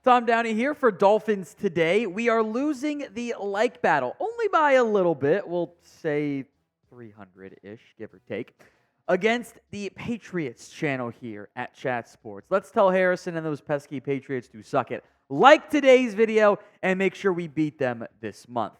Tom Downey here for Dolphins Today. We are losing the like battle, only by a little bit. We'll say 300-ish, give or take, against the Patriots channel here at Chat Sports. Let's tell Harrison and those pesky Patriots to suck it. Like today's video and make sure we beat them this month.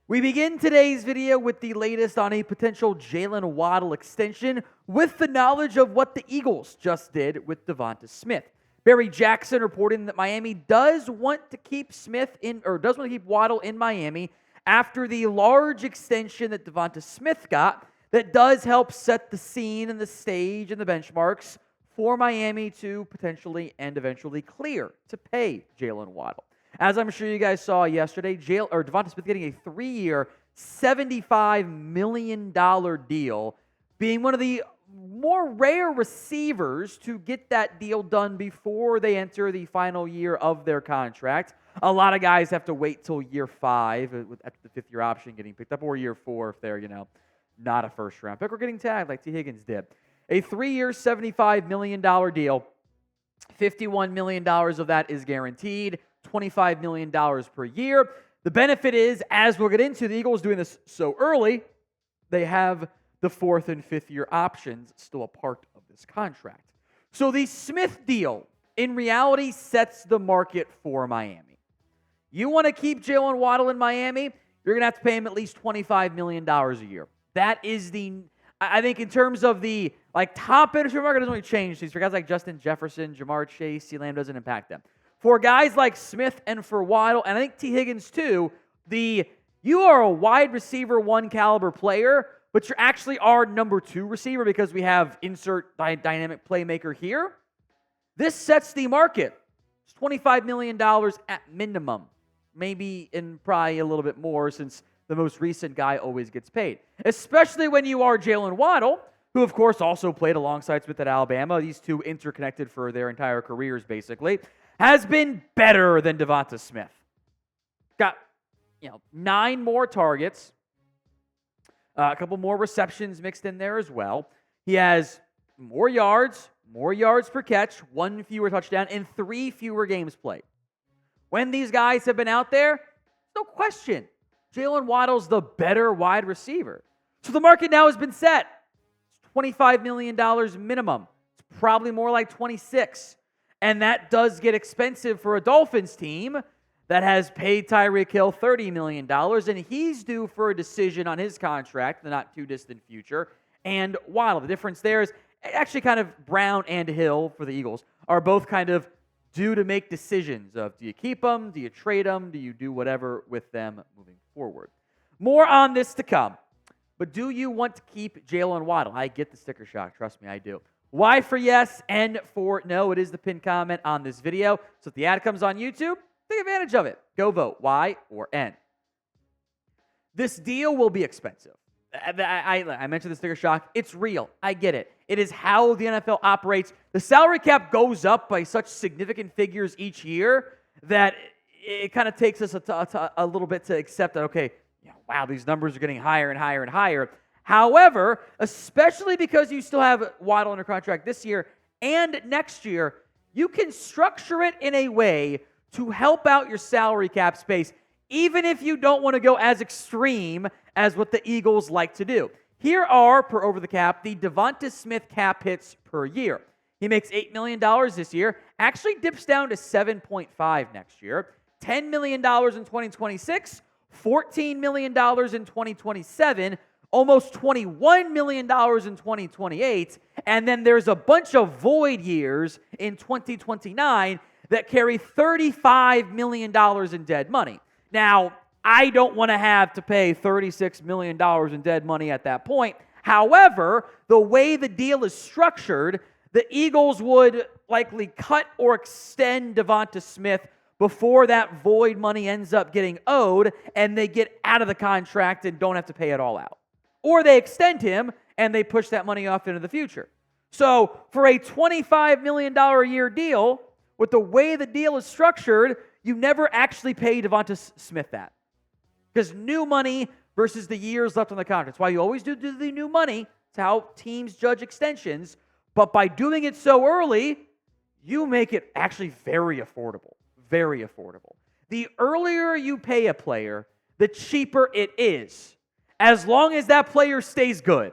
We begin today's video with the latest on a potential Jaylen Waddle extension with the knowledge of what the Eagles just did with Devonta Smith. Barry Jackson reporting that Miami does want to keep Waddle in Miami after the large extension that Devonta Smith got that does help set the scene and the stage and the benchmarks for Miami to potentially and eventually clear to pay Jaylen Waddle. As I'm sure you guys saw yesterday, Devonta Smith getting a 3-year, $75 million deal, being one of the more rare receivers to get that deal done before they enter the final year of their contract. A lot of guys have to wait till year 5 after the 5th-year option getting picked up, or year 4 if they're, not a first-round pick or getting tagged like T. Higgins did. A 3-year, $75 million deal. $51 million of that is guaranteed, $25 million per year. The benefit is, as we'll get into, the Eagles doing this so early, they have the 4th and 5th-year options still a part of this contract. So the Smith deal, in reality, sets the market for Miami. You want to keep Jaylen Waddle in Miami, you're going to have to pay him at least $25 million a year. That is I think in terms of the top industry market, doesn't really change these. For guys like Justin Jefferson, Jamar Chase, C. Lamb doesn't impact them. For guys like Smith and for Waddle, and I think T. Higgins too, you are a wide receiver 1 caliber player, but you actually are number 2 receiver because we have insert dynamic playmaker here. This sets the market. It's $25 million at minimum. Maybe and probably a little bit more since the most recent guy always gets paid. Especially when you are Jaylen Waddle, who of course also played alongside Smith at Alabama. These two interconnected for their entire careers basically. Has been better than Devonta Smith. Got 9 more targets. A couple more receptions mixed in there as well. He has more yards per catch, 1 fewer touchdown, and 3 fewer games played. When these guys have been out there, no question, Jaylen Waddle's the better wide receiver. So the market now has been set. It's $25 million minimum. It's probably more like 26. And that does get expensive for a Dolphins team that has paid Tyreek Hill $30 million, and he's due for a decision on his contract in the not-too-distant future. And Waddle, the difference there is actually kind of Brown and Hill for the Eagles are both kind of due to make decisions of do you keep them, do you trade them, do you do whatever with them moving forward. More on this to come. But do you want to keep Jaylen Waddle? I get the sticker shock. Trust me, I do. Y for yes, N for no. It is the pinned comment on this video. So if the ad comes on YouTube, take advantage of it. Go vote, Y or N. This deal will be expensive. I mentioned the sticker shock. It's real. I get it. It is how the NFL operates. The salary cap goes up by such significant figures each year that it kind of takes us a little bit to accept that, okay, wow, these numbers are getting higher and higher and higher. However, especially because you still have Waddle under contract this year and next year, you can structure it in a way to help out your salary cap space, even if you don't want to go as extreme as what the Eagles like to do. Here are, per over the cap, the Devonta Smith cap hits per year. He makes $8 million this year, actually dips down to $7.5 next year, $10 million in 2026, $14 million in 2027, almost $21 million in 2028, and then there's a bunch of void years in 2029 that carry $35 million in dead money. Now, I don't want to have to pay $36 million in dead money at that point. However, the way the deal is structured, the Eagles would likely cut or extend Devonta Smith before that void money ends up getting owed and they get out of the contract and don't have to pay it all out. Or they extend him and they push that money off into the future. So for a $25 million a year deal, with the way the deal is structured, you never actually pay Devonta Smith that. Because new money versus the years left on the contract. That's why you always do the new money. It's how teams judge extensions. But by doing it so early, you make it actually very affordable. very affordable. The earlier you pay a player, the cheaper it is, as long as that player stays good,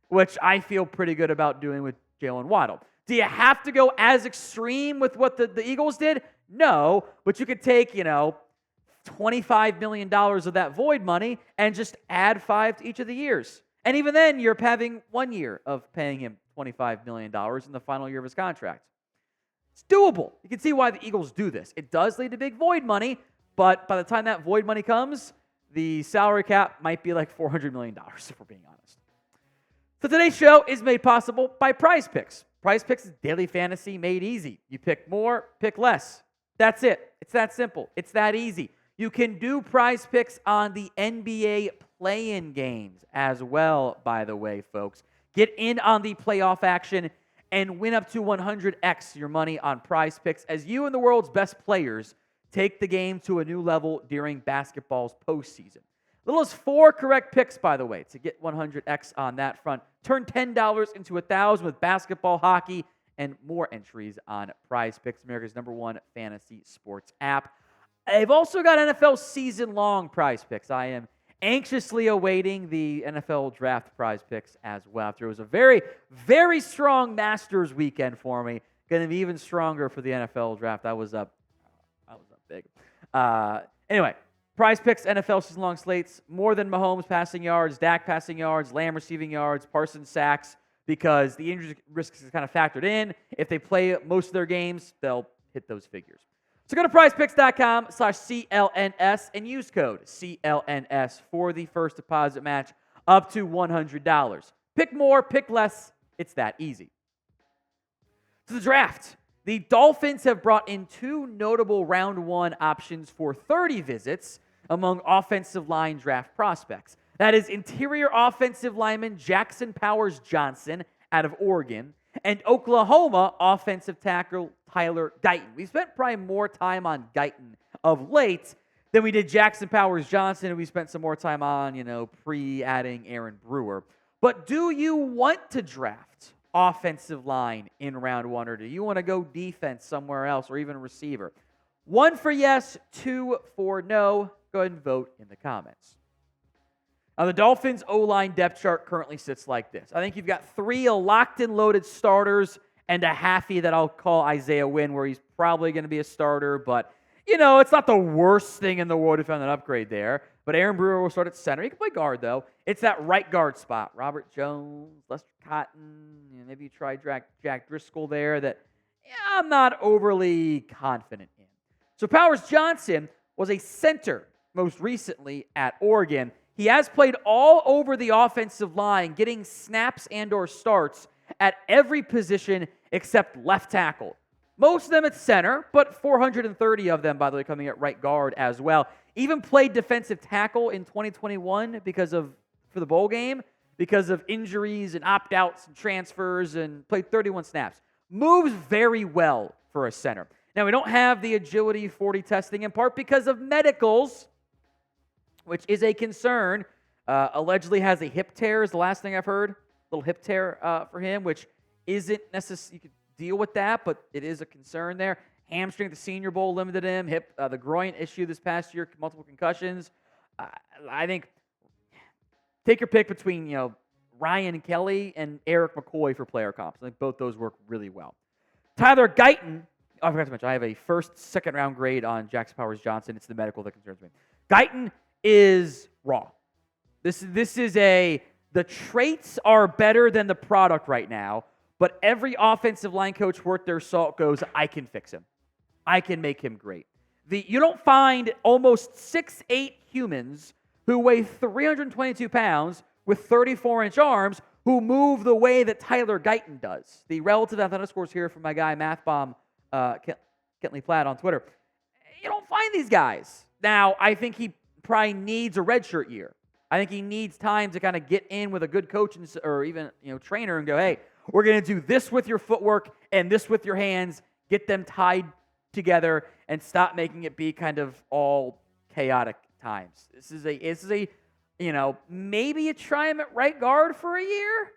which I feel pretty good about doing with Jaylen Waddle. Do you have to go as extreme with what the Eagles did? No, but you could take, $25 million of that void money and just add 5 to each of the years. And even then, you're having 1 year of paying him $25 million in the final year of his contract. It's doable. You can see why the Eagles do this. It does lead to big void money, but by the time that void money comes, the salary cap might be like $400 million, if we're being honest. So today's show is made possible by PrizePicks. PrizePicks is daily fantasy made easy. You pick more, pick less. That's it. It's that simple. It's that easy. You can do PrizePicks on the NBA play-in games as well, by the way, folks. Get in on the playoff action and win up to 100x your money on PrizePicks as you and the world's best players take the game to a new level during basketball's postseason. Little as 4 correct picks, by the way, to get 100x on that front. Turn $10 into $1,000 with basketball, hockey, and more entries on PrizePicks, America's #1 fantasy sports app. I've also got NFL season-long PrizePicks. I am anxiously awaiting the NFL draft PrizePicks as well. After it was a very, very strong Masters weekend for me. Going to be even stronger for the NFL draft. I was up big. Anyway, PrizePicks NFL season-long slates, more than Mahomes passing yards, Dak passing yards, Lamb receiving yards, Parsons sacks, because the injury risk is kind of factored in. If they play most of their games, they'll hit those figures. So go to prizepicks.com/CLNS and use code CLNS for the first deposit match up to $100. Pick more, pick less. It's that easy. To the draft. The Dolphins have brought in 2 notable round 1 options for 30 visits among offensive line draft prospects. That is interior offensive lineman Jackson Powers Johnson out of Oregon and Oklahoma offensive tackle Tyler Guyton. We spent probably more time on Guyton of late than we did Jackson Powers Johnson, and we spent some more time on, pre-adding Aaron Brewer. But do you want to draft offensive line in round 1, or do you want to go defense somewhere else, or even receiver? 1 for yes, 2 for no. Go ahead and vote in the comments. Now, the Dolphins' O-line depth chart currently sits like this. I think you've got 3 locked and loaded starters and a halfie that I'll call Isaiah Wynn, where he's probably going to be a starter, but, it's not the worst thing in the world to find an upgrade there. But Aaron Brewer will start at center. He can play guard, though. It's that right guard spot. Robert Jones, Lester Cotton, maybe you try Jack Driscoll there that I'm not overly confident in. So Powers Johnson was a center most recently at Oregon. He has played all over the offensive line, getting snaps and or starts at every position except left tackle. Most of them at center, but 430 of them, by the way, coming at right guard as well. Even played defensive tackle in 2021 for the bowl game because of injuries and opt-outs and transfers, and played 31 snaps. Moves very well for a center. Now, we don't have the agility 40 testing in part because of medicals, which is a concern. Allegedly has a hip tear is the last thing I've heard. Little hip tear for him, which isn't necessary. You could deal with that, but it is a concern there. Hamstring at the Senior Bowl limited him. The groin issue this past year, multiple concussions. I think take your pick between Ryan Kelly and Eric McCoy for player comps. I think both those work really well. Tyler Guyton. I forgot to mention I have a second round grade on Jackson Powers Johnson. It's the medical that concerns me. Guyton is raw. This is the traits are better than the product right now, but every offensive line coach worth their salt goes, I can fix him. I can make him great. You don't find almost 6'8" humans who weigh 322 pounds with 34-inch arms who move the way that Tyler Guyton does. The relative athletic scores here from my guy, MathBomb, Kentley Platt on Twitter. You don't find these guys. Now, I think he probably needs a redshirt year. I think he needs time to kind of get in with a good coach or even trainer and go, hey, we're going to do this with your footwork and this with your hands. Get them tied together and stop making it be kind of all chaotic times. This is a maybe you try him at right guard for a year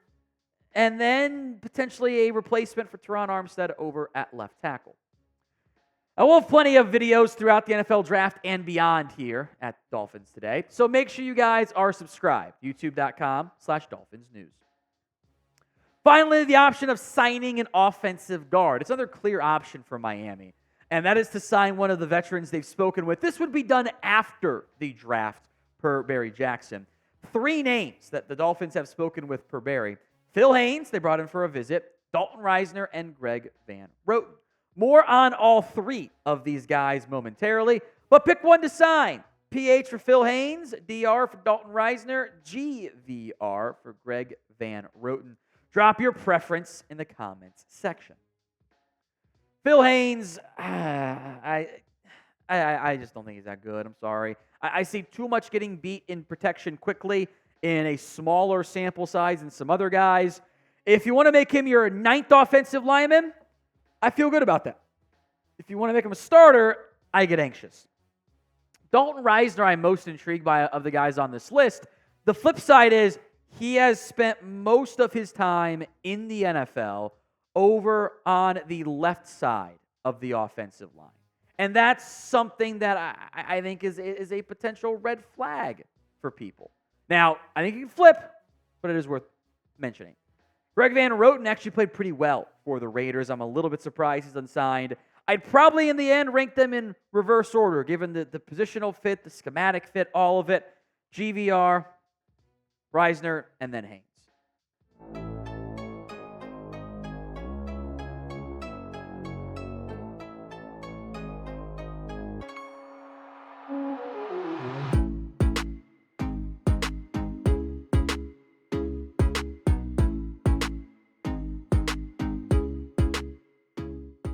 and then potentially a replacement for Teron Armstead over at left tackle. I will have plenty of videos throughout the NFL draft and beyond here at Dolphins Today. So make sure you guys are subscribed. YouTube.com/Dolphins News. Finally, the option of signing an offensive guard. It's another clear option for Miami, and that is to sign one of the veterans they've spoken with. This would be done after the draft per Barry Jackson. 3 names that the Dolphins have spoken with per Barry. Phil Haynes, they brought in for a visit. Dalton Reisner and Greg Van Roten. More on all 3 of these guys momentarily, but pick one to sign. PH for Phil Haynes, DR for Dalton Reisner, GVR for Greg Van Roten. Drop your preference in the comments section. Phil Haynes, I just don't think he's that good. I'm sorry. I see too much getting beat in protection quickly in a smaller sample size than some other guys. If you want to make him your 9th offensive lineman, I feel good about that. If you want to make him a starter, I get anxious. Dalton Reisner, I'm most intrigued by of the guys on this list. The flip side is he has spent most of his time in the NFL over on the left side of the offensive line. And that's something that I think is a potential red flag for people. Now, I think he can flip, but it is worth mentioning. Greg Van Roten actually played pretty well for the Raiders. I'm a little bit surprised he's unsigned. I'd probably, in the end, rank them in reverse order, given the positional fit, the schematic fit, all of it. GVR, Reisner, and then Haynes.